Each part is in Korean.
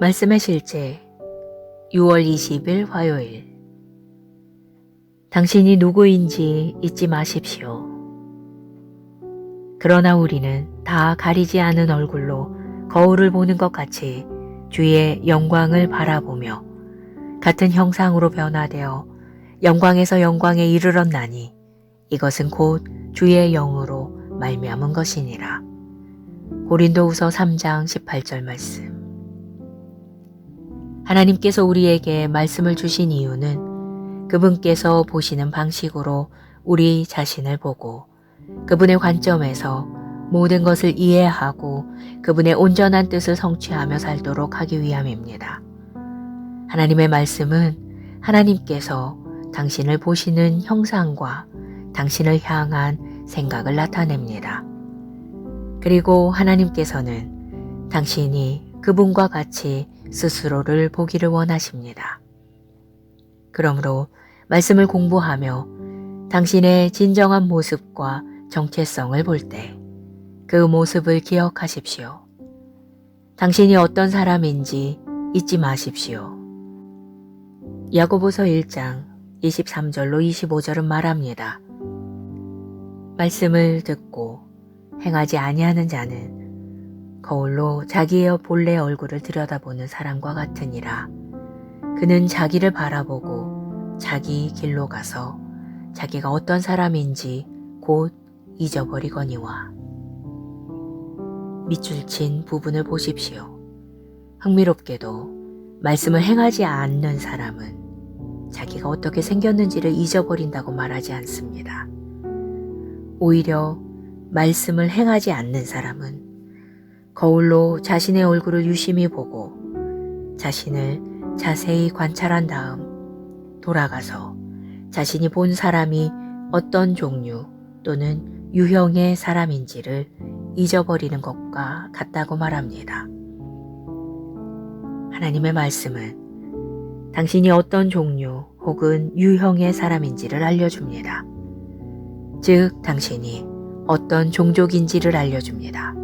말씀의 실제 6월 20일 화요일. 당신이 누구인지 잊지 마십시오. 그러나 우리는 다 가리지 않은 얼굴로 거울을 보는 것 같이 주의 영광을 바라보며 같은 형상으로 변화되어 영광에서 영광에 이르렀나니 이것은 곧 주의 영으로 말미암은 것이니라. 고린도후서 3장 18절 말씀. 하나님께서 우리에게 말씀을 주신 이유는 그분께서 보시는 방식으로 우리 자신을 보고 그분의 관점에서 모든 것을 이해하고 그분의 온전한 뜻을 성취하며 살도록 하기 위함입니다. 하나님의 말씀은 하나님께서 당신을 보시는 형상과 당신을 향한 생각을 나타냅니다. 그리고 하나님께서는 당신이 그분과 같이 스스로를 보기를 원하십니다. 그러므로 말씀을 공부하며 당신의 진정한 모습과 정체성을 볼 때 그 모습을 기억하십시오. 당신이 어떤 사람인지 잊지 마십시오. 야고보서 1장 23절로 25절은 말합니다. 말씀을 듣고 행하지 아니하는 자는 거울로 자기의 본래 얼굴을 들여다보는 사람과 같으니라. 그는 자기를 바라보고 자기 길로 가서 자기가 어떤 사람인지 곧 잊어버리거니와. 밑줄 친 부분을 보십시오. 흥미롭게도 말씀을 행하지 않는 사람은 자기가 어떻게 생겼는지를 잊어버린다고 말하지 않습니다. 오히려 말씀을 행하지 않는 사람은 거울로 자신의 얼굴을 유심히 보고 자신을 자세히 관찰한 다음 돌아가서 자신이 본 사람이 어떤 종류 또는 유형의 사람인지를 잊어버리는 것과 같다고 말합니다. 하나님의 말씀은 당신이 어떤 종류 혹은 유형의 사람인지를 알려줍니다. 즉, 당신이 어떤 종족인지를 알려줍니다.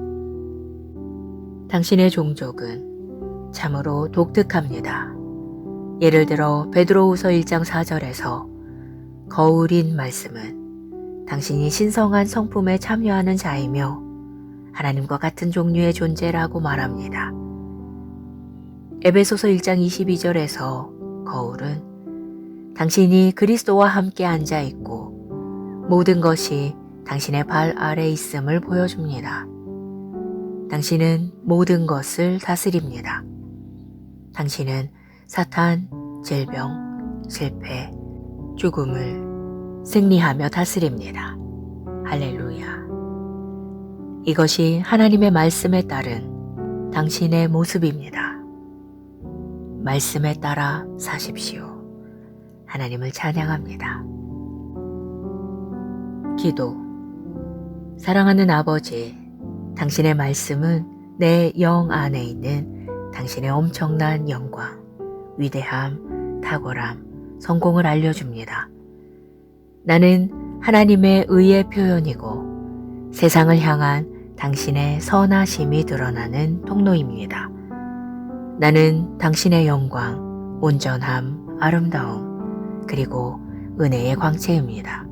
당신의 종족은 참으로 독특합니다. 예를 들어 베드로후서 1장 4절에서 거울인 말씀은 당신이 신성한 성품에 참여하는 자이며 하나님과 같은 종류의 존재라고 말합니다. 에베소서 1장 22절에서 거울은 당신이 그리스도와 함께 앉아 있고 모든 것이 당신의 발 아래 있음을 보여줍니다. 당신은 모든 것을 다스립니다. 당신은 사탄, 질병, 실패, 죽음을 승리하며 다스립니다. 할렐루야. 이것이 하나님의 말씀에 따른 당신의 모습입니다. 말씀에 따라 사십시오. 하나님을 찬양합니다. 기도. 사랑하는 아버지, 당신의 말씀은 내 영 안에 있는 당신의 엄청난 영광, 위대함, 탁월함, 성공을 알려줍니다. 나는 하나님의 의의 표현이고 세상을 향한 당신의 선하심이 드러나는 통로입니다. 나는 당신의 영광, 온전함, 아름다움, 그리고 은혜의 광채입니다.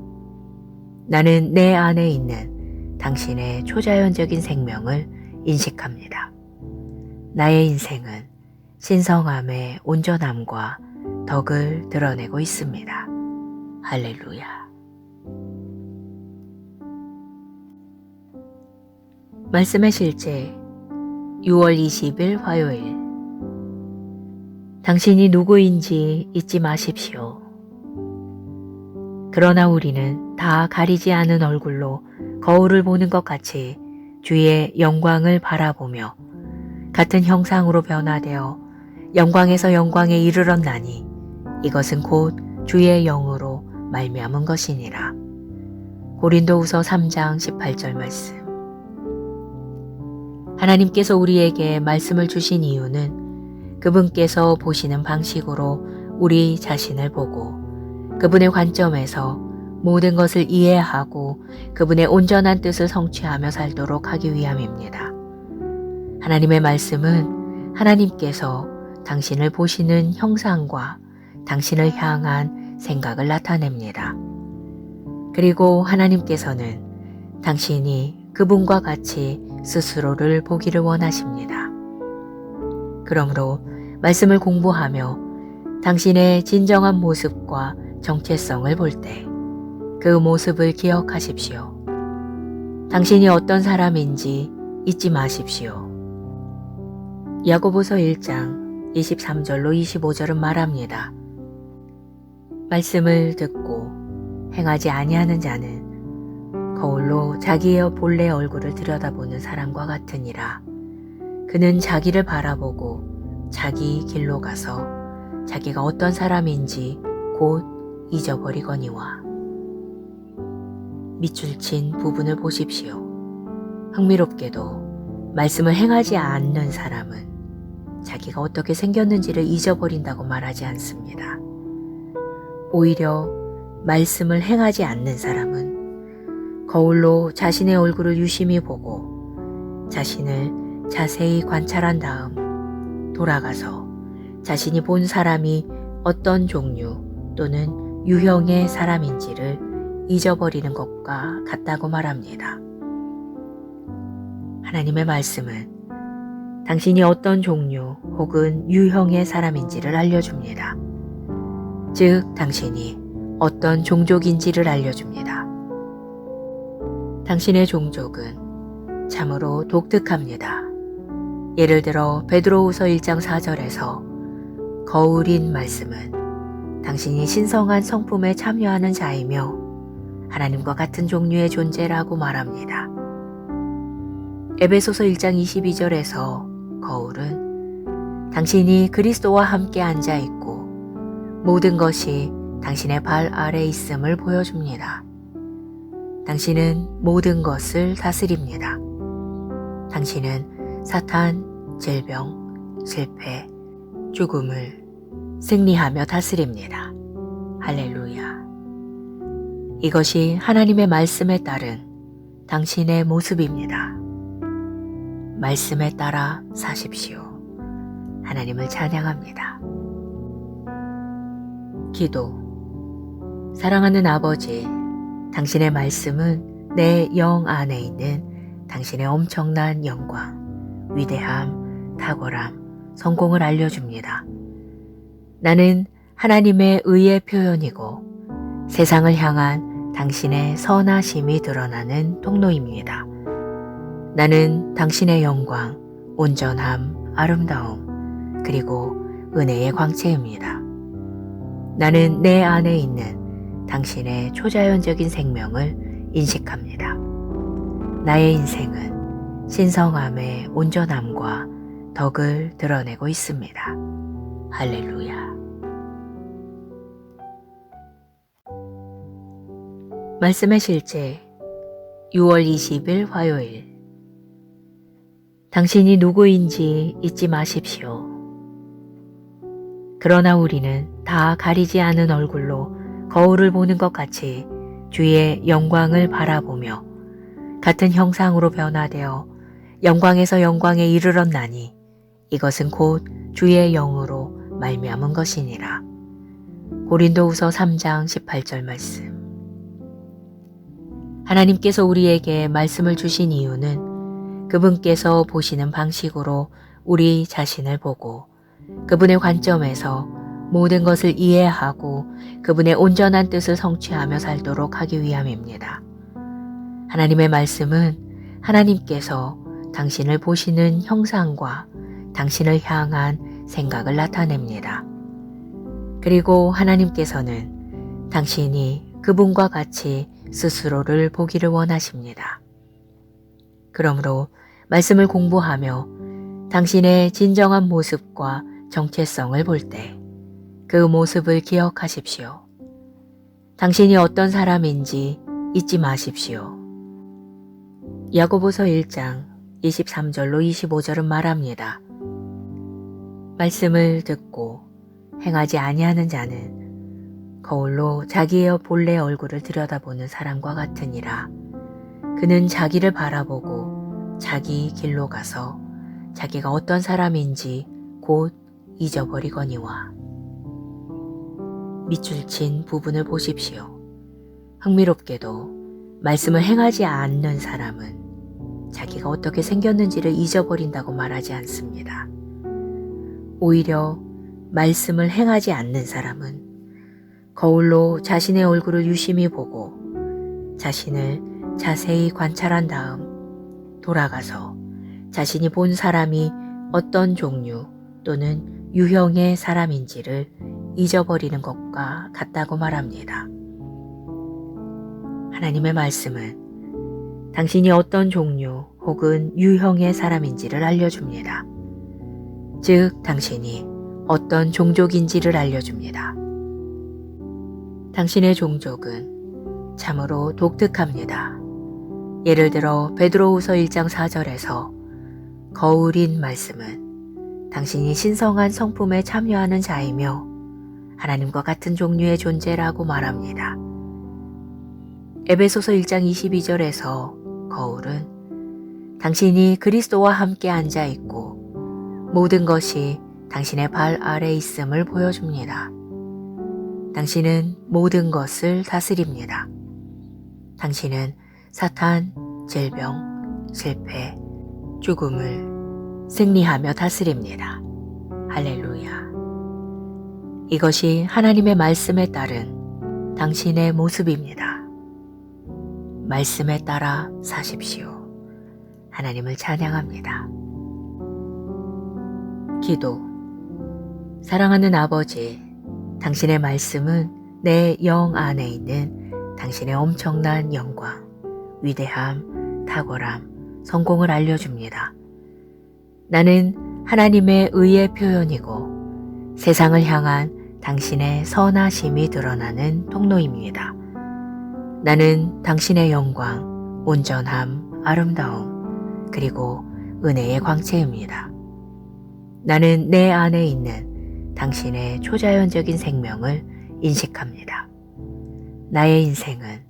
나는 내 안에 있는 당신의 초자연적인 생명을 인식합니다. 나의 인생은 신성함의 온전함과 덕을 드러내고 있습니다. 할렐루야. 말씀의 실제 6월 20일 화요일. 당신이 누구인지 잊지 마십시오. 그러나 우리는 다 가리지 않은 얼굴로 거울을 보는 것 같이 주의 영광을 바라보며 같은 형상으로 변화되어 영광에서 영광에 이르렀나니 이것은 곧 주의 영으로 말미암은 것이니라. 고린도후서 3장 18절 말씀. 하나님께서 우리에게 말씀을 주신 이유는 그분께서 보시는 방식으로 우리 자신을 보고 그분의 관점에서 모든 것을 이해하고 그분의 온전한 뜻을 성취하며 살도록 하기 위함입니다. 하나님의 말씀은 하나님께서 당신을 보시는 형상과 당신을 향한 생각을 나타냅니다. 그리고 하나님께서는 당신이 그분과 같이 스스로를 보기를 원하십니다. 그러므로 말씀을 공부하며 당신의 진정한 모습과 정체성을 볼 때 그 모습을 기억하십시오. 당신이 어떤 사람인지 잊지 마십시오. 야고보서 1장 23절로 25절은 말합니다. 말씀을 듣고 행하지 아니하는 자는 거울로 자기의 본래 얼굴을 들여다보는 사람과 같으니라. 그는 자기를 바라보고 자기 길로 가서 자기가 어떤 사람인지 곧 잊어버리거니와. 밑줄 친 부분을 보십시오. 흥미롭게도 말씀을 행하지 않는 사람은 자기가 어떻게 생겼는지를 잊어버린다고 말하지 않습니다. 오히려 말씀을 행하지 않는 사람은 거울로 자신의 얼굴을 유심히 보고 자신을 자세히 관찰한 다음 돌아가서 자신이 본 사람이 어떤 종류 또는 유형의 사람인지를 잊어버리는 것과 같다고 말합니다. 하나님의 말씀은 당신이 어떤 종류 혹은 유형의 사람인지를 알려줍니다. 즉, 당신이 어떤 종족인지를 알려줍니다. 당신의 종족은 참으로 독특합니다. 예를 들어 베드로후서 1장 4절에서 거울인 말씀은 당신이 신성한 성품에 참여하는 자이며 하나님과 같은 종류의 존재라고 말합니다. 에베소서 1장 22절에서 거울은 당신이 그리스도와 함께 앉아있고 모든 것이 당신의 발 아래 있음을 보여줍니다. 당신은 모든 것을 다스립니다. 당신은 사탄, 질병, 실패, 죽음을 승리하며 다스립니다. 할렐루야. 이것이 하나님의 말씀에 따른 당신의 모습입니다. 말씀에 따라 사십시오. 하나님을 찬양합니다. 기도. 사랑하는 아버지, 당신의 말씀은 내 영 안에 있는 당신의 엄청난 영광, 위대함, 탁월함, 성공을 알려줍니다. 나는 하나님의 의의 표현이고 세상을 향한 당신의 선하심이 드러나는 통로입니다. 나는 당신의 영광, 온전함, 아름다움, 그리고 은혜의 광채입니다. 나는 내 안에 있는 당신의 초자연적인 생명을 인식합니다. 나의 인생은 신성함의 온전함과 덕을 드러내고 있습니다. 할렐루야. 말씀의 실제 6월 20일 화요일. 당신이 누구인지 잊지 마십시오. 그러나 우리는 다 가리지 않은 얼굴로 거울을 보는 것 같이 주의 영광을 바라보며 같은 형상으로 변화되어 영광에서 영광에 이르렀나니 이것은 곧 주의 영으로 말미암은 것이니라. 고린도후서 3장 18절 말씀. 하나님께서 우리에게 말씀을 주신 이유는 그분께서 보시는 방식으로 우리 자신을 보고 그분의 관점에서 모든 것을 이해하고 그분의 온전한 뜻을 성취하며 살도록 하기 위함입니다. 하나님의 말씀은 하나님께서 당신을 보시는 형상과 당신을 향한 생각을 나타냅니다. 그리고 하나님께서는 당신이 그분과 같이 스스로를 보기를 원하십니다. 그러므로 말씀을 공부하며 당신의 진정한 모습과 정체성을 볼 때 그 모습을 기억하십시오. 당신이 어떤 사람인지 잊지 마십시오. 야고보서 1장 23절로 25절은 말합니다. 말씀을 듣고 행하지 아니하는 자는 거울로 자기의 본래 얼굴을 들여다보는 사람과 같으니라. 그는 자기를 바라보고 자기 길로 가서 자기가 어떤 사람인지 곧 잊어버리거니와. 밑줄 친 부분을 보십시오. 흥미롭게도 말씀을 행하지 않는 사람은 자기가 어떻게 생겼는지를 잊어버린다고 말하지 않습니다. 오히려 말씀을 행하지 않는 사람은 거울로 자신의 얼굴을 유심히 보고 자신을 자세히 관찰한 다음 돌아가서 자신이 본 사람이 어떤 종류 또는 유형의 사람인지를 잊어버리는 것과 같다고 말합니다. 하나님의 말씀은 당신이 어떤 종류 혹은 유형의 사람인지를 알려줍니다. 즉, 당신이 어떤 종족인지를 알려줍니다. 당신의 종족은 참으로 독특합니다. 예를 들어 베드로후서 1장 4절에서 거울인 말씀은 당신이 신성한 성품에 참여하는 자이며 하나님과 같은 종류의 존재라고 말합니다. 에베소서 1장 22절에서 거울은 당신이 그리스도와 함께 앉아 있고 모든 것이 당신의 발 아래 있음을 보여줍니다. 당신은 모든 것을 다스립니다. 당신은 사탄, 질병, 실패, 죽음을 승리하며 다스립니다. 할렐루야. 이것이 하나님의 말씀에 따른 당신의 모습입니다. 말씀에 따라 사십시오. 하나님을 찬양합니다. 기도. 사랑하는 아버지, 당신의 말씀은 내 영 안에 있는 당신의 엄청난 영광, 위대함, 탁월함, 성공을 알려줍니다. 나는 하나님의 의의 표현이고 세상을 향한 당신의 선하심이 드러나는 통로입니다. 나는 당신의 영광, 온전함, 아름다움, 그리고 은혜의 광채입니다. 나는 내 안에 있는 당신의 초자연적인 생명을 인식합니다. 나의 인생은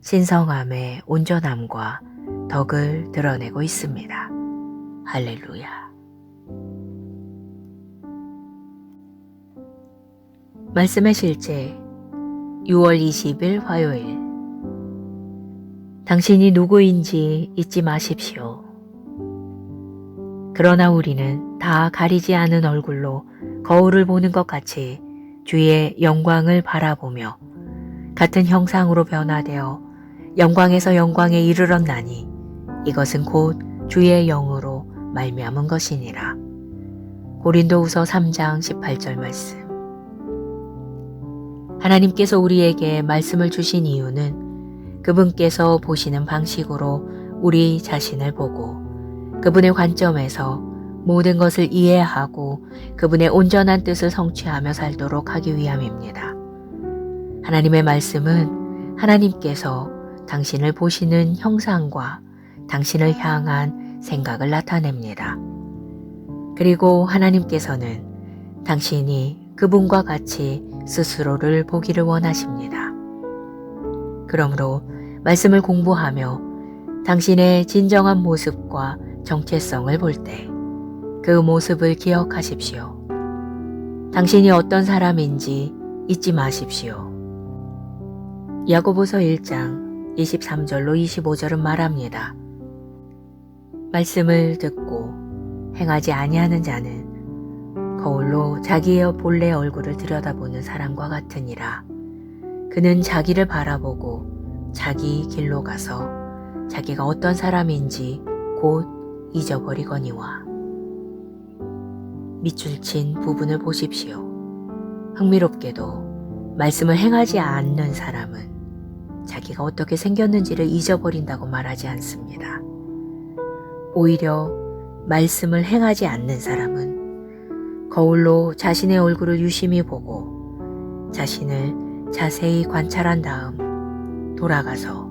신성함의 온전함과 덕을 드러내고 있습니다. 할렐루야. 말씀의 실제 6월 20일 화요일. 당신이 누구인지 잊지 마십시오. 그러나 우리는 다 가리지 않은 얼굴로 거울을 보는 것 같이 주의 영광을 바라보며 같은 형상으로 변화되어 영광에서 영광에 이르렀나니 이것은 곧 주의 영으로 말미암은 것이니라. 고린도후서 3장 18절 말씀. 하나님께서 우리에게 말씀을 주신 이유는 그분께서 보시는 방식으로 우리 자신을 보고 그분의 관점에서 모든 것을 이해하고 그분의 온전한 뜻을 성취하며 살도록 하기 위함입니다. 하나님의 말씀은 하나님께서 당신을 보시는 형상과 당신을 향한 생각을 나타냅니다. 그리고 하나님께서는 당신이 그분과 같이 스스로를 보기를 원하십니다. 그러므로 말씀을 공부하며 당신의 진정한 모습과 정체성을 볼 때 그 모습을 기억하십시오. 당신이 어떤 사람인지 잊지 마십시오. 야고보서 1장 23절로 25절은 말합니다. 말씀을 듣고 행하지 아니하는 자는 거울로 자기의 본래 얼굴을 들여다보는 사람과 같으니라. 그는 자기를 바라보고 자기 길로 가서 자기가 어떤 사람인지 곧 잊어버리거니와. 밑줄 친 부분을 보십시오. 흥미롭게도 말씀을 행하지 않는 사람은 자기가 어떻게 생겼는지를 잊어버린다고 말하지 않습니다. 오히려 말씀을 행하지 않는 사람은 거울로 자신의 얼굴을 유심히 보고 자신을 자세히 관찰한 다음 돌아가서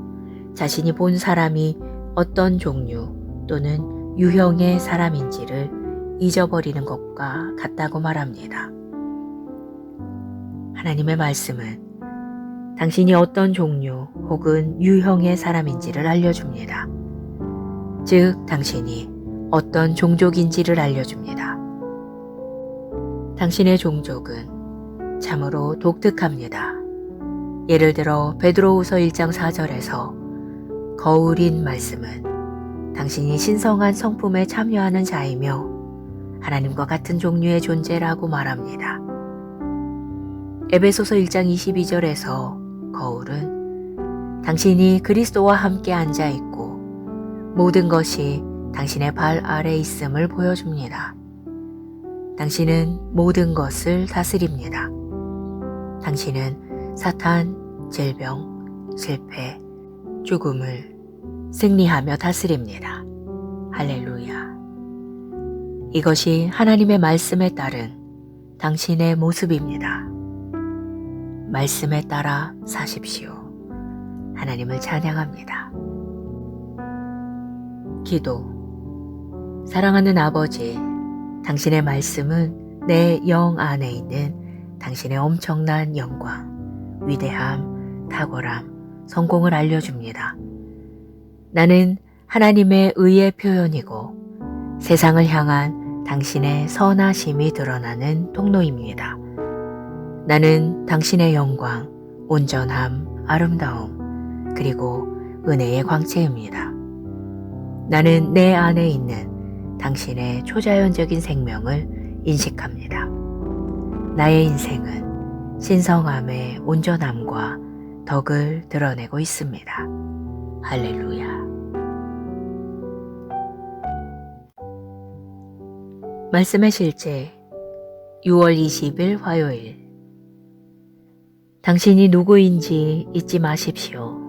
자신이 본 사람이 어떤 종류 또는 유형의 사람인지를 잊어버리는 것과 같다고 말합니다. 하나님의 말씀은 당신이 어떤 종류 혹은 유형의 사람인지를 알려줍니다. 즉, 당신이 어떤 종족인지를 알려줍니다. 당신의 종족은 참으로 독특합니다. 예를 들어 베드로후서 1장 4절에서 거울인 말씀은 당신이 신성한 성품에 참여하는 자이며 하나님과 같은 종류의 존재라고 말합니다. 에베소서 1장 22절에서 거울은 당신이 그리스도와 함께 앉아 있고 모든 것이 당신의 발 아래 있음을 보여줍니다. 당신은 모든 것을 다스립니다. 당신은 사탄, 질병, 실패, 죽음을 승리하며 다스립니다. 할렐루야. 이것이 하나님의 말씀에 따른 당신의 모습입니다. 말씀에 따라 사십시오. 하나님을 찬양합니다. 기도. 사랑하는 아버지, 당신의 말씀은 내 영 안에 있는 당신의 엄청난 영광, 위대함, 탁월함, 성공을 알려줍니다. 나는 하나님의 의의 표현이고 세상을 향한 당신의 선하심이 드러나는 통로입니다. 나는 당신의 영광, 온전함, 아름다움, 그리고 은혜의 광채입니다. 나는 내 안에 있는 당신의 초자연적인 생명을 인식합니다. 나의 인생은 신성함의 온전함과 덕을 드러내고 있습니다. 할렐루야. 말씀의 실제 6월 20일 화요일. 당신이 누구인지 잊지 마십시오.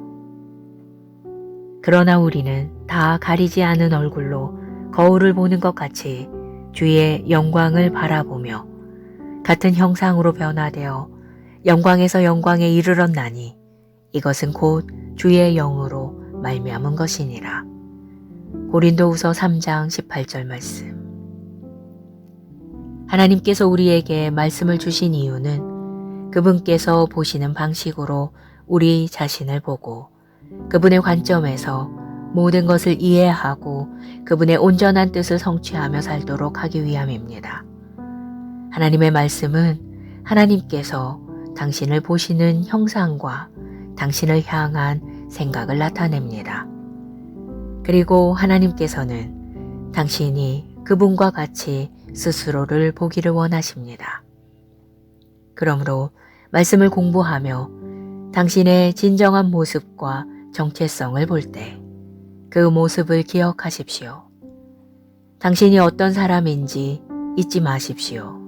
그러나 우리는 다 가리지 않은 얼굴로 거울을 보는 것 같이 주의 영광을 바라보며 같은 형상으로 변화되어 영광에서 영광에 이르렀나니 이것은 곧 주의 영으로 말미암은 것이니라. 고린도후서 3장 18절 말씀. 하나님께서 우리에게 말씀을 주신 이유는 그분께서 보시는 방식으로 우리 자신을 보고 그분의 관점에서 모든 것을 이해하고 그분의 온전한 뜻을 성취하며 살도록 하기 위함입니다. 하나님의 말씀은 하나님께서 당신을 보시는 형상과 당신을 향한 생각을 나타냅니다. 그리고 하나님께서는 당신이 그분과 같이 스스로를 보기를 원하십니다. 그러므로 말씀을 공부하며 당신의 진정한 모습과 정체성을 볼 때 그 모습을 기억하십시오. 당신이 어떤 사람인지 잊지 마십시오.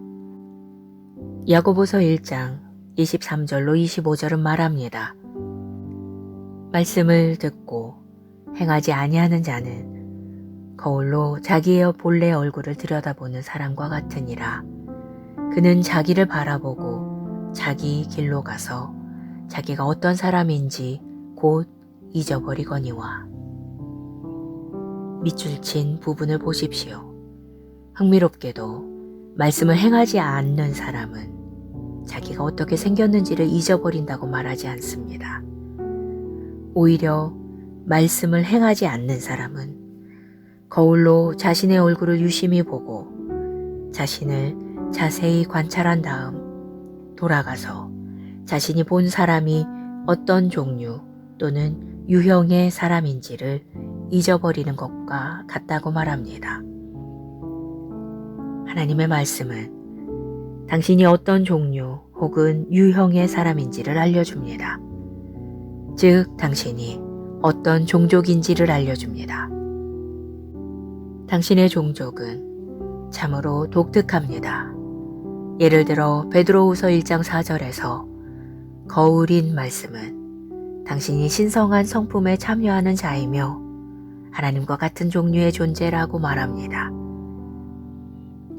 야고보서 1장 23절로 25절은 말합니다. 말씀을 듣고 행하지 아니하는 자는 거울로 자기의 본래 얼굴을 들여다보는 사람과 같으니라. 그는 자기를 바라보고 자기 길로 가서 자기가 어떤 사람인지 곧 잊어버리거니와. 밑줄 친 부분을 보십시오. 흥미롭게도 말씀을 행하지 않는 사람은 자기가 어떻게 생겼는지를 잊어버린다고 말하지 않습니다. 오히려 말씀을 행하지 않는 사람은 거울로 자신의 얼굴을 유심히 보고 자신을 자세히 관찰한 다음 돌아가서 자신이 본 사람이 어떤 종류 또는 유형의 사람인지를 잊어버리는 것과 같다고 말합니다. 하나님의 말씀은 당신이 어떤 종류 혹은 유형의 사람인지를 알려줍니다. 즉, 당신이 어떤 종족인지를 알려줍니다. 당신의 종족은 참으로 독특합니다. 예를 들어 베드로후서 1장 4절에서 거울인 말씀은 당신이 신성한 성품에 참여하는 자이며 하나님과 같은 종류의 존재라고 말합니다.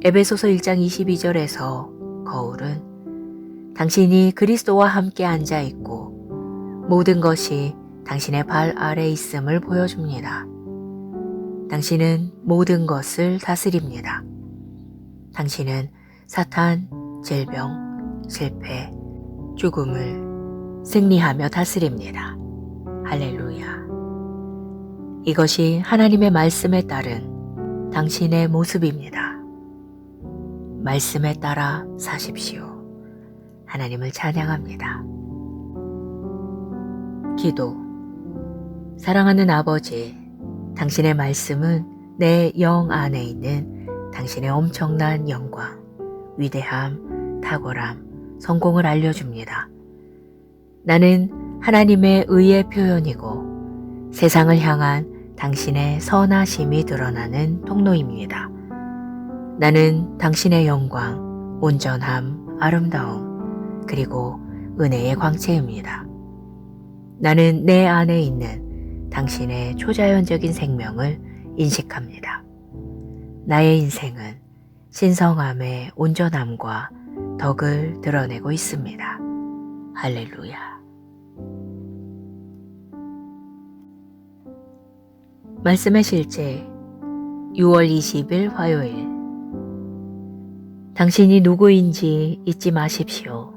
에베소서 1장 22절에서 거울은 당신이 그리스도와 함께 앉아 있고 모든 것이 당신의 발 아래 있음을 보여줍니다. 당신은 모든 것을 다스립니다. 당신은 사탄, 질병, 실패, 죽음을 승리하며 다스립니다. 할렐루야. 이것이 하나님의 말씀에 따른 당신의 모습입니다. 말씀에 따라 사십시오. 하나님을 찬양합니다. 기도. 사랑하는 아버지, 당신의 말씀은 내 영 안에 있는 당신의 엄청난 영광, 위대함, 탁월함, 성공을 알려줍니다. 나는 하나님의 의의 표현이고 세상을 향한 당신의 선하심이 드러나는 통로입니다. 나는 당신의 영광, 온전함, 아름다움, 그리고 은혜의 광채입니다. 나는 내 안에 있는 당신의 초자연적인 생명을 인식합니다. 나의 인생은 신성함의 온전함과 덕을 드러내고 있습니다. 할렐루야. 말씀의 실제 6월 20일 화요일. 당신이 누구인지 잊지 마십시오.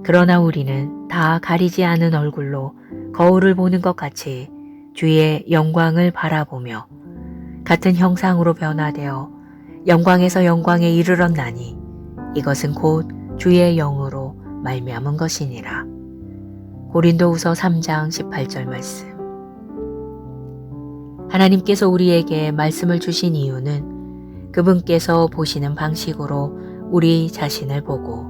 그러나 우리는 다 가리지 않은 얼굴로 거울을 보는 것 같이 주의 영광을 바라보며 같은 형상으로 변화되어 영광에서 영광에 이르렀나니 이것은 곧 주의 영으로 말미암은 것이니라. 고린도후서 3장 18절 말씀. 하나님께서 우리에게 말씀을 주신 이유는 그분께서 보시는 방식으로 우리 자신을 보고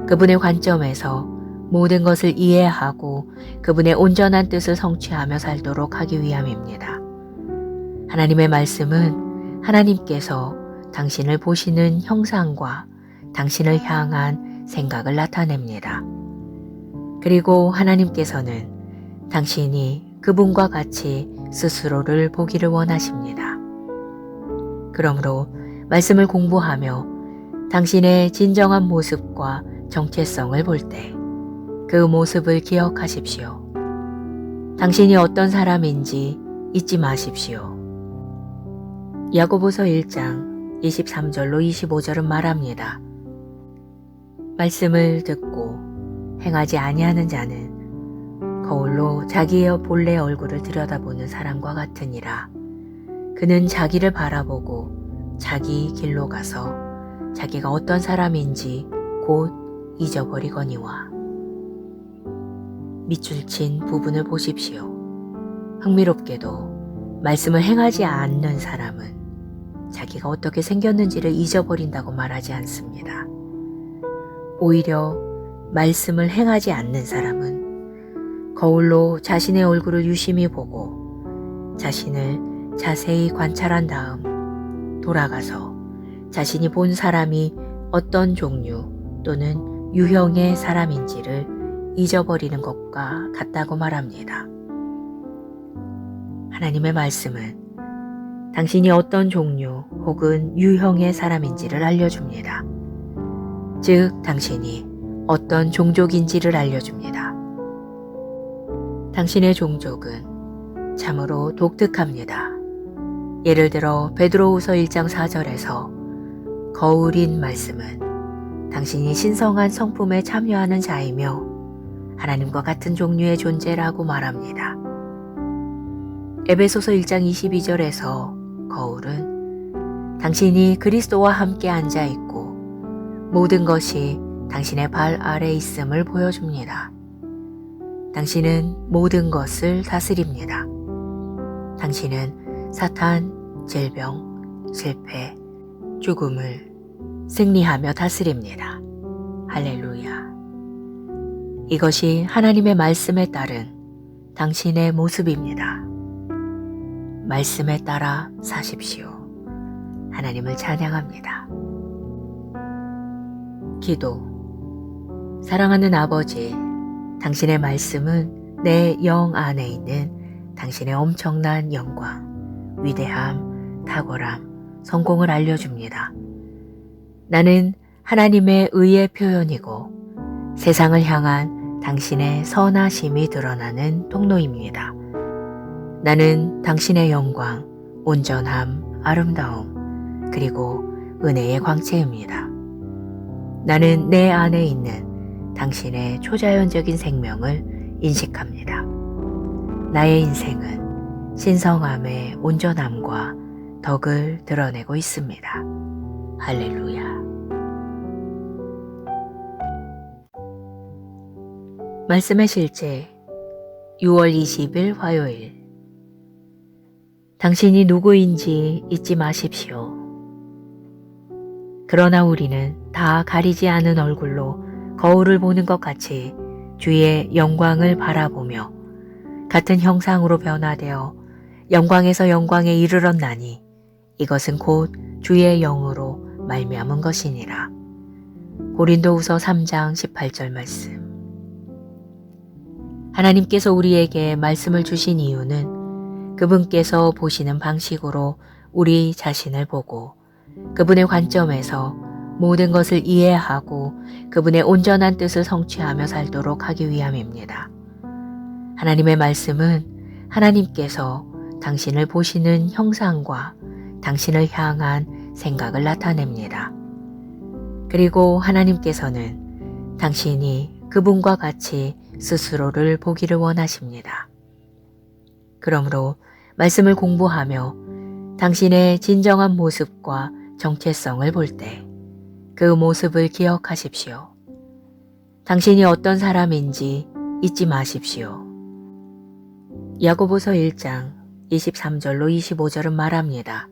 그분의 관점에서 모든 것을 이해하고 그분의 온전한 뜻을 성취하며 살도록 하기 위함입니다. 하나님의 말씀은 하나님께서 당신을 보시는 형상과 당신을 향한 생각을 나타냅니다. 그리고 하나님께서는 당신이 그분과 같이 스스로를 보기를 원하십니다. 그러므로 말씀을 공부하며 당신의 진정한 모습과 정체성을 볼 때 그 모습을 기억하십시오. 당신이 어떤 사람인지 잊지 마십시오. 야고보서 1장 23절로 25절은 말합니다. 말씀을 듣고 행하지 아니하는 자는 거울로 자기의 본래 얼굴을 들여다보는 사람과 같으니라. 그는 자기를 바라보고 자기 길로 가서 자기가 어떤 사람인지 곧 잊어버리거니와. 밑줄 친 부분을 보십시오. 흥미롭게도 말씀을 행하지 않는 사람은 자기가 어떻게 생겼는지를 잊어버린다고 말하지 않습니다. 오히려 말씀을 행하지 않는 사람은 거울로 자신의 얼굴을 유심히 보고 자신을 자세히 관찰한 다음 돌아가서 자신이 본 사람이 어떤 종류 또는 유형의 사람인지를 잊어버리는 것과 같다고 말합니다. 하나님의 말씀은 당신이 어떤 종류 혹은 유형의 사람인지를 알려줍니다. 즉, 당신이 어떤 종족인지를 알려줍니다. 당신의 종족은 참으로 독특합니다. 예를 들어 베드로후서 1장 4절에서 거울인 말씀은 당신이 신성한 성품에 참여하는 자이며 하나님과 같은 종류의 존재라고 말합니다. 에베소서 1장 22절에서 거울은 당신이 그리스도와 함께 앉아있고 모든 것이 당신의 발 아래 있음을 보여줍니다. 당신은 모든 것을 다스립니다. 당신은 사탄, 질병, 실패, 죽음을 승리하며 다스립니다. 할렐루야. 이것이 하나님의 말씀에 따른 당신의 모습입니다. 말씀에 따라 사십시오. 하나님을 찬양합니다. 기도. 사랑하는 아버지, 당신의 말씀은 내 영 안에 있는 당신의 엄청난 영광, 위대함, 탁월함, 성공을 알려줍니다. 나는 하나님의 의의 표현이고 세상을 향한 당신의 선하심이 드러나는 통로입니다. 나는 당신의 영광, 온전함, 아름다움, 그리고 은혜의 광채입니다. 나는 내 안에 있는 당신의 초자연적인 생명을 인식합니다. 나의 인생은 신성함의 온전함과 덕을 드러내고 있습니다. 할렐루야. 말씀의 실제 6월 20일 화요일. 당신이 누구인지 잊지 마십시오. 그러나 우리는 다 가리지 않은 얼굴로 거울을 보는 것 같이 주의 영광을 바라보며 같은 형상으로 변화되어 영광에서 영광에 이르렀나니 이것은 곧 주의 영으로 말미암은 것이니라. 고린도후서 3장 18절 말씀. 하나님께서 우리에게 말씀을 주신 이유는 그분께서 보시는 방식으로 우리 자신을 보고 그분의 관점에서 모든 것을 이해하고 그분의 온전한 뜻을 성취하며 살도록 하기 위함입니다. 하나님의 말씀은 하나님께서 당신을 보시는 형상과 당신을 향한 생각을 나타냅니다. 그리고 하나님께서는 당신이 그분과 같이 스스로를 보기를 원하십니다. 그러므로 말씀을 공부하며 당신의 진정한 모습과 정체성을 볼 때 그 모습을 기억하십시오. 당신이 어떤 사람인지 잊지 마십시오. 야고보서 1장 23절로 25절은 말합니다.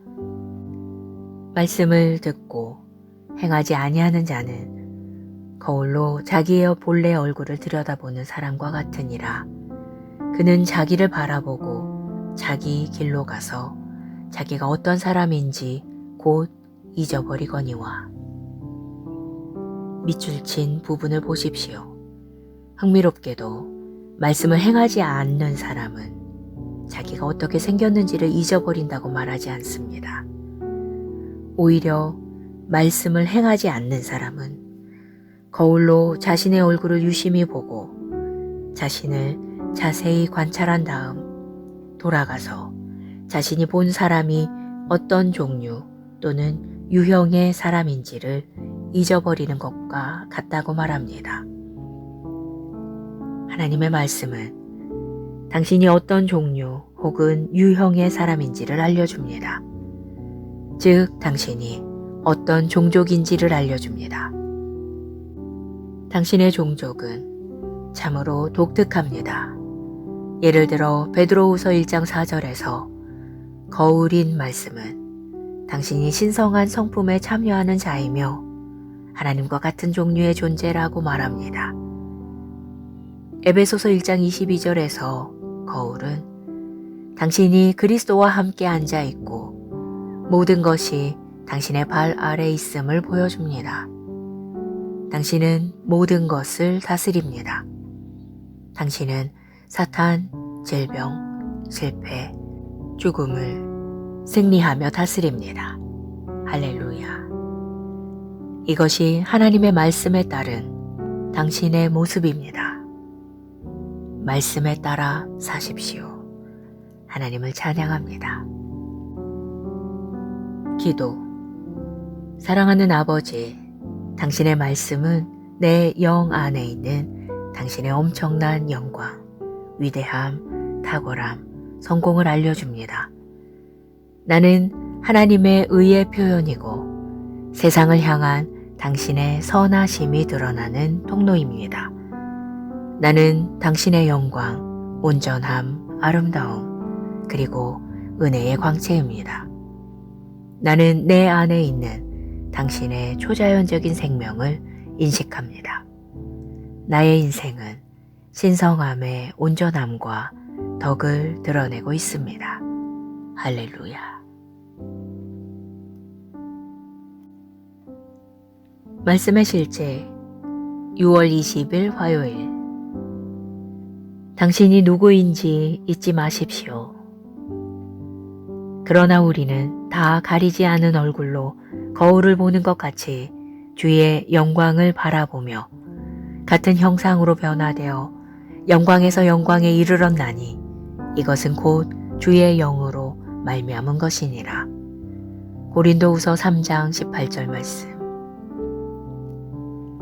말씀을 듣고 행하지 아니하는 자는 거울로 자기의 본래 얼굴을 들여다보는 사람과 같으니라. 그는 자기를 바라보고 자기 길로 가서 자기가 어떤 사람인지 곧 잊어버리거니와. 밑줄 친 부분을 보십시오. 흥미롭게도 말씀을 행하지 않는 사람은 자기가 어떻게 생겼는지를 잊어버린다고 말하지 않습니다. 오히려 말씀을 행하지 않는 사람은 거울로 자신의 얼굴을 유심히 보고 자신을 자세히 관찰한 다음 돌아가서 자신이 본 사람이 어떤 종류 또는 유형의 사람인지를 잊어버리는 것과 같다고 말합니다. 하나님의 말씀은 당신이 어떤 종류 혹은 유형의 사람인지를 알려줍니다. 즉, 당신이 어떤 종족인지를 알려줍니다. 당신의 종족은 참으로 독특합니다. 예를 들어 베드로후서 1장 4절에서 거울인 말씀은 당신이 신성한 성품에 참여하는 자이며 하나님과 같은 종류의 존재라고 말합니다. 에베소서 1장 22절에서 거울은 당신이 그리스도와 함께 앉아 있고 모든 것이 당신의 발 아래 있음을 보여줍니다. 당신은 모든 것을 다스립니다. 당신은 사탄, 질병, 실패, 죽음을 승리하며 다스립니다. 할렐루야. 이것이 하나님의 말씀에 따른 당신의 모습입니다. 말씀에 따라 사십시오. 하나님을 찬양합니다. 기도. 사랑하는 아버지, 당신의 말씀은 내 영 안에 있는 당신의 엄청난 영광, 위대함, 탁월함, 성공을 알려줍니다. 나는 하나님의 의의 표현이고 세상을 향한 당신의 선하심이 드러나는 통로입니다. 나는 당신의 영광, 온전함, 아름다움, 그리고 은혜의 광채입니다. 나는 내 안에 있는 당신의 초자연적인 생명을 인식합니다. 나의 인생은 신성함의 온전함과 덕을 드러내고 있습니다. 할렐루야. 말씀의 실제 6월 20일 화요일. 당신이 누구인지 잊지 마십시오. 그러나 우리는 다 가리지 않은 얼굴로 거울을 보는 것 같이 주의 영광을 바라보며 같은 형상으로 변화되어 영광에서 영광에 이르렀나니 이것은 곧 주의 영으로 말미암은 것이니라. 고린도후서 3장 18절 말씀.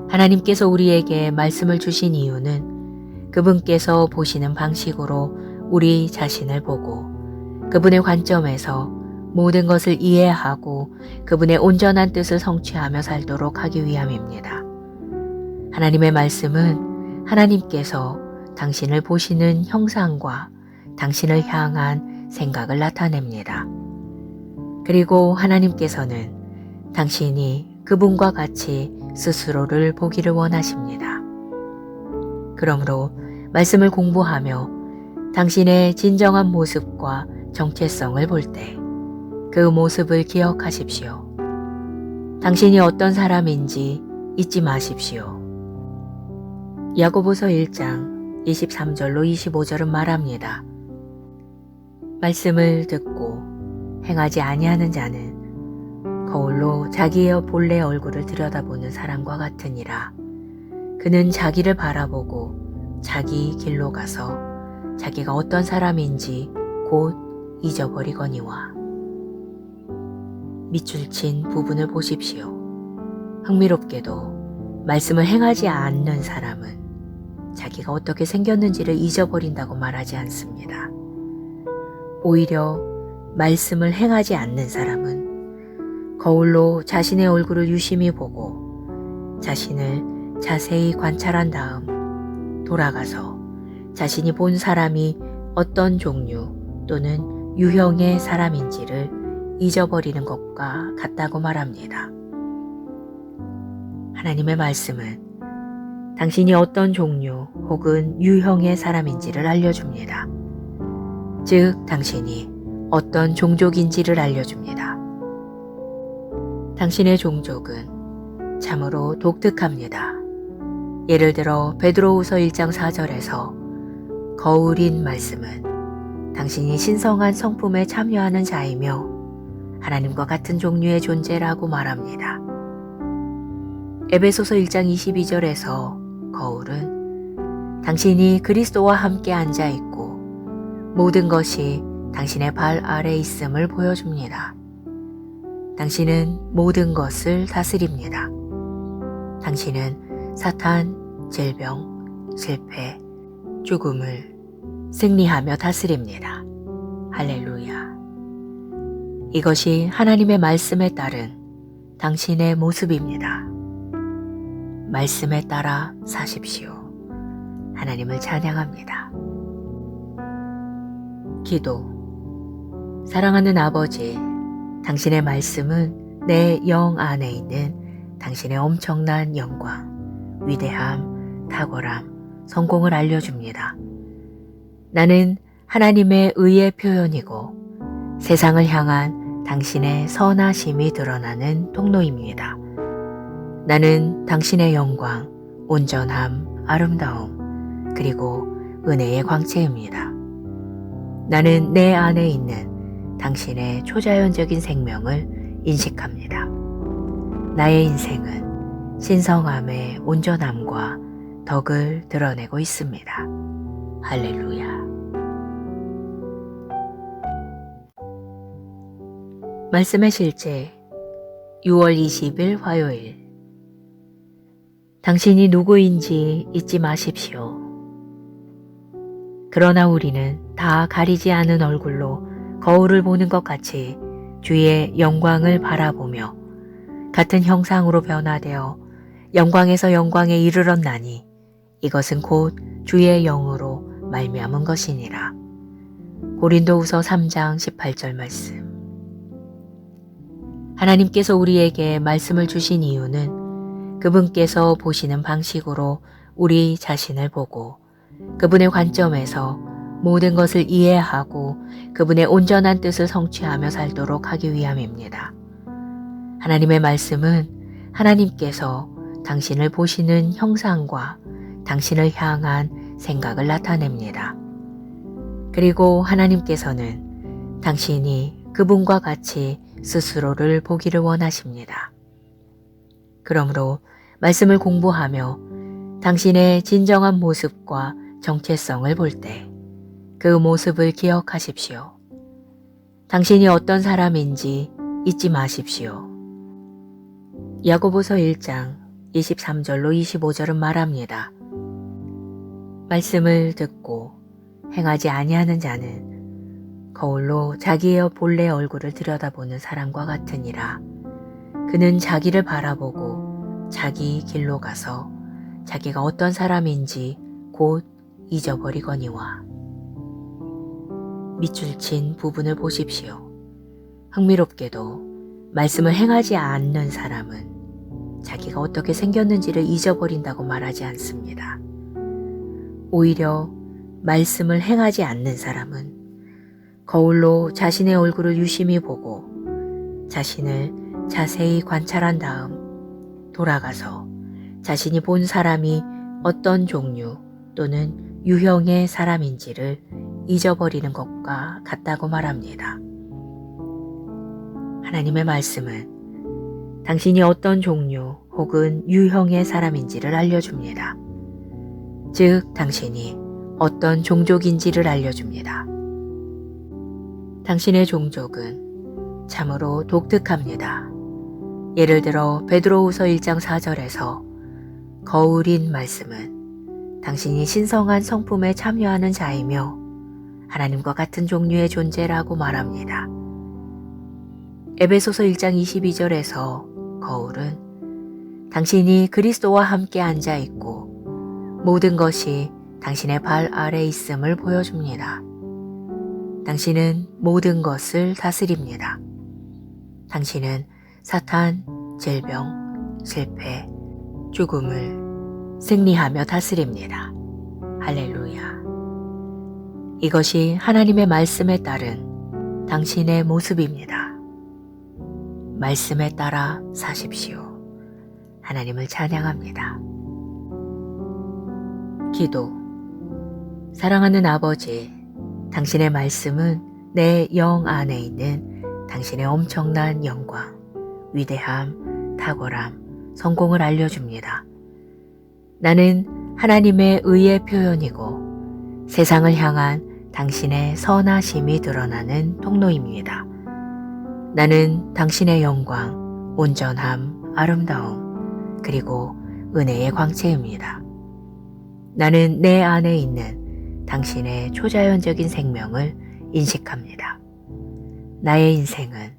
하나님께서 우리에게 말씀을 주신 이유는 그분께서 보시는 방식으로 우리 자신을 보고 그분의 관점에서 모든 것을 이해하고 그분의 온전한 뜻을 성취하며 살도록 하기 위함입니다. 하나님의 말씀은 하나님께서 당신을 보시는 형상과 당신을 향한 생각을 나타냅니다. 그리고 하나님께서는 당신이 그분과 같이 스스로를 보기를 원하십니다. 그러므로 말씀을 공부하며 당신의 진정한 모습과 정체성을 볼 때 그 모습을 기억하십시오. 당신이 어떤 사람인지 잊지 마십시오. 야고보서 1장 23절로 25절은 말합니다. 말씀을 듣고 행하지 아니하는 자는 거울로 자기의 본래 얼굴을 들여다보는 사람과 같으니라. 그는 자기를 바라보고 자기 길로 가서 자기가 어떤 사람인지 곧 잊어버리거니와. 밑줄 친 부분을 보십시오. 흥미롭게도 말씀을 행하지 않는 사람은 자기가 어떻게 생겼는지를 잊어버린다고 말하지 않습니다. 오히려 말씀을 행하지 않는 사람은 거울로 자신의 얼굴을 유심히 보고 자신을 자세히 관찰한 다음 돌아가서 자신이 본 사람이 어떤 종류 또는 유형의 사람인지를 잊어버리는 것과 같다고 말합니다. 하나님의 말씀은 당신이 어떤 종류 혹은 유형의 사람인지를 알려줍니다. 즉, 당신이 어떤 종족인지를 알려줍니다. 당신의 종족은 참으로 독특합니다. 예를 들어 베드로후서 1장 4절에서 거울인 말씀은 당신이 신성한 성품에 참여하는 자이며 하나님과 같은 종류의 존재라고 말합니다. 에베소서 1장 22절에서 거울은 당신이 그리스도와 함께 앉아있고 모든 것이 당신의 발 아래 있음을 보여줍니다. 당신은 모든 것을 다스립니다. 당신은 사탄, 질병, 실패, 죽음을 승리하며 다스립니다. 할렐루야. 이것이 하나님의 말씀에 따른 당신의 모습입니다. 말씀에 따라 사십시오. 하나님을 찬양합니다. 기도. 사랑하는 아버지, 당신의 말씀은 내 영 안에 있는 당신의 엄청난 영광, 위대함, 탁월함, 성공을 알려줍니다. 나는 하나님의 의의 표현이고 세상을 향한 당신의 선하심이 드러나는 통로입니다. 나는 당신의 영광, 온전함, 아름다움, 그리고 은혜의 광채입니다. 나는 내 안에 있는 당신의 초자연적인 생명을 인식합니다. 나의 인생은 신성함의 온전함과 덕을 드러내고 있습니다. 할렐루야. 말씀의 실제 6월 20일 화요일. 당신이 누구인지 잊지 마십시오. 그러나 우리는 다 가리지 않은 얼굴로 거울을 보는 것 같이 주의 영광을 바라보며 같은 형상으로 변화되어 영광에서 영광에 이르렀나니 이것은 곧 주의 영으로 말미암은 것이니라. 고린도후서 3장 18절 말씀. 하나님께서 우리에게 말씀을 주신 이유는 그분께서 보시는 방식으로 우리 자신을 보고 그분의 관점에서 모든 것을 이해하고 그분의 온전한 뜻을 성취하며 살도록 하기 위함입니다. 하나님의 말씀은 하나님께서 당신을 보시는 형상과 당신을 향한 생각을 나타냅니다. 그리고 하나님께서는 당신이 그분과 같이 스스로를 보기를 원하십니다. 그러므로 말씀을 공부하며 당신의 진정한 모습과 정체성을 볼 때 그 모습을 기억하십시오. 당신이 어떤 사람인지 잊지 마십시오. 야고보서 1장 23절로 25절은 말합니다. 말씀을 듣고 행하지 아니하는 자는 거울로 자기의 본래 얼굴을 들여다보는 사람과 같으니라. 그는 자기를 바라보고 자기 길로 가서 자기가 어떤 사람인지 곧 잊어버리거니와. 밑줄 친 부분을 보십시오. 흥미롭게도 말씀을 행하지 않는 사람은 자기가 어떻게 생겼는지를 잊어버린다고 말하지 않습니다. 오히려 말씀을 행하지 않는 사람은 거울로 자신의 얼굴을 유심히 보고 자신을 자세히 관찰한 다음 돌아가서 자신이 본 사람이 어떤 종류 또는 유형의 사람인지를 잊어버리는 것과 같다고 말합니다. 하나님의 말씀은 당신이 어떤 종류 혹은 유형의 사람인지를 알려줍니다. 즉, 당신이 어떤 종족인지를 알려줍니다. 당신의 종족은 참으로 독특합니다. 예를 들어 베드로후서 1장 4절에서 거울인 말씀은 당신이 신성한 성품에 참여하는 자이며 하나님과 같은 종류의 존재라고 말합니다. 에베소서 1장 22절에서 거울은 당신이 그리스도와 함께 앉아 있고 모든 것이 당신의 발 아래 있음을 보여줍니다. 당신은 모든 것을 다스립니다. 당신은 사탄, 질병, 실패, 죽음을 승리하며 다스립니다. 할렐루야. 이것이 하나님의 말씀에 따른 당신의 모습입니다. 말씀에 따라 사십시오. 하나님을 찬양합니다. 기도. 사랑하는 아버지, 당신의 말씀은 내 영 안에 있는 당신의 엄청난 영광, 위대함, 탁월함, 성공을 알려줍니다. 나는 하나님의 의의 표현이고 세상을 향한 당신의 선하심이 드러나는 통로입니다. 나는 당신의 영광, 온전함, 아름다움, 그리고 은혜의 광채입니다. 나는 내 안에 있는 당신의 초자연적인 생명을 인식합니다. 나의 인생은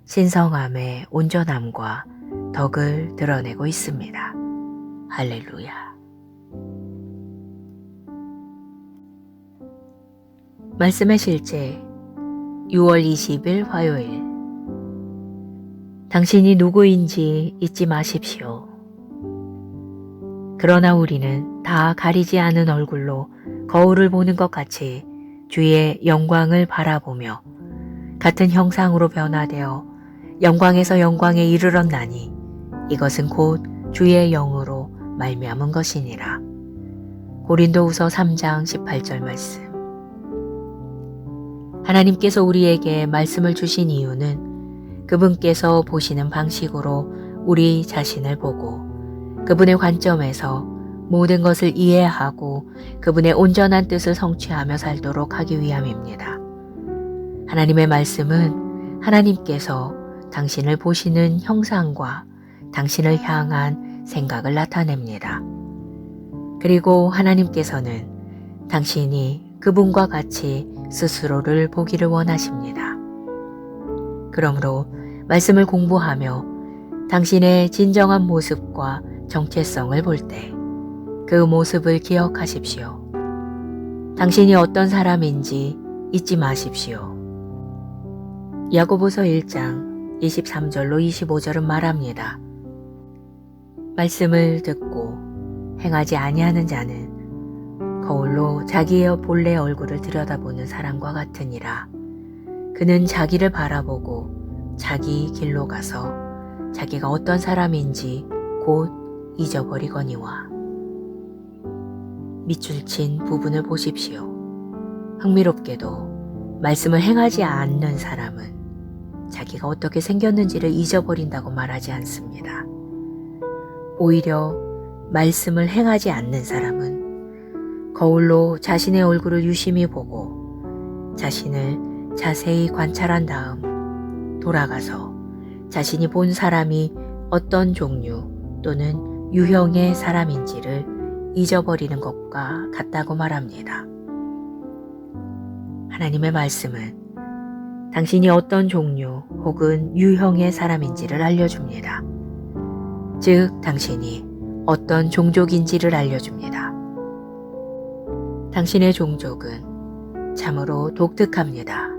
신성함의 온전함과 덕을 드러내고 있습니다. 할렐루야. 말씀의 실제 6월 20일 화요일. 당신이 누구인지 잊지 마십시오. 그러나 우리는 다 가리지 않은 얼굴로 거울을 보는 것 같이 주의 영광을 바라보며 같은 형상으로 변화되어 영광에서 영광에 이르렀나니 이것은 곧 주의 영으로 말미암은 것이니라. 고린도후서 3장 18절 말씀. 하나님께서 우리에게 말씀을 주신 이유는 그분께서 보시는 방식으로 우리 자신을 보고 그분의 관점에서 모든 것을 이해하고 그분의 온전한 뜻을 성취하며 살도록 하기 위함입니다. 하나님의 말씀은 하나님께서 당신을 보시는 형상과 당신을 향한 생각을 나타냅니다. 그리고 하나님께서는 당신이 그분과 같이 스스로를 보기를 원하십니다. 그러므로 말씀을 공부하며 당신의 진정한 모습과 정체성을 볼 때 그 모습을 기억하십시오. 당신이 어떤 사람인지 잊지 마십시오. 야고보서 1장 23절로 25절은 말합니다. 말씀을 듣고 행하지 아니하는 자는 거울로 자기의 본래 얼굴을 들여다보는 사람과 같으니라. 그는 자기를 바라보고 자기 길로 가서 자기가 어떤 사람인지 곧 잊어버리거니와. 밑줄 친 부분을 보십시오. 흥미롭게도 말씀을 행하지 않는 사람은 자기가 어떻게 생겼는지를 잊어버린다고 말하지 않습니다. 오히려 말씀을 행하지 않는 사람은 거울로 자신의 얼굴을 유심히 보고 자신을 자세히 관찰한 다음 돌아가서 자신이 본 사람이 어떤 종류 또는 유형의 사람인지를 잊어버리는 것과 같다고 말합니다. 하나님의 말씀은 당신이 어떤 종류 혹은 유형의 사람인지를 알려줍니다. 즉, 당신이 어떤 종족인지를 알려줍니다. 당신의 종족은 참으로 독특합니다.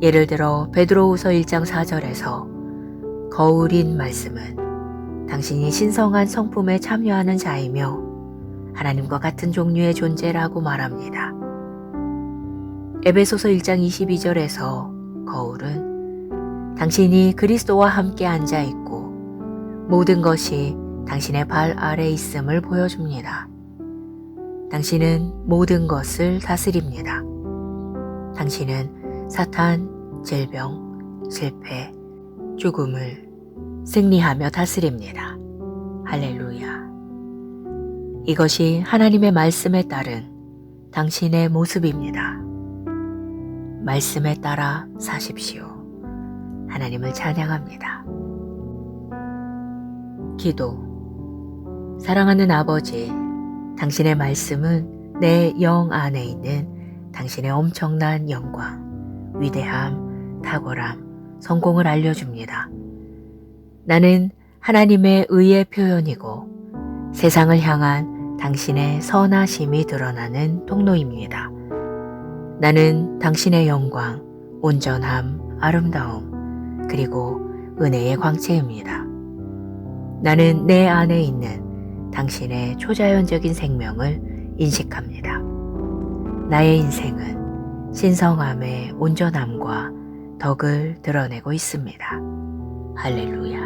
예를 들어 베드로후서 1장 4절에서 거울인 말씀은 당신이 신성한 성품에 참여하는 자이며 하나님과 같은 종류의 존재라고 말합니다. 에베소서 1장 22절에서 거울은 당신이 그리스도와 함께 앉아 있고 모든 것이 당신의 발 아래 있음을 보여줍니다. 당신은 모든 것을 다스립니다. 당신은 사탄, 질병, 실패, 죽음을 승리하며 다스립니다. 할렐루야. 이것이 하나님의 말씀에 따른 당신의 모습입니다. 말씀에 따라 사십시오. 하나님을 찬양합니다. 기도. 사랑하는 아버지, 당신의 말씀은 내 영 안에 있는 당신의 엄청난 영광, 위대함, 탁월함, 성공을 알려줍니다. 나는 하나님의 의의 표현이고 세상을 향한 당신의 선하심이 드러나는 통로입니다. 나는 당신의 영광, 온전함, 아름다움, 그리고 은혜의 광채입니다. 나는 내 안에 있는 당신의 초자연적인 생명을 인식합니다. 나의 인생은 신성함의 온전함과 덕을 드러내고 있습니다. 할렐루야.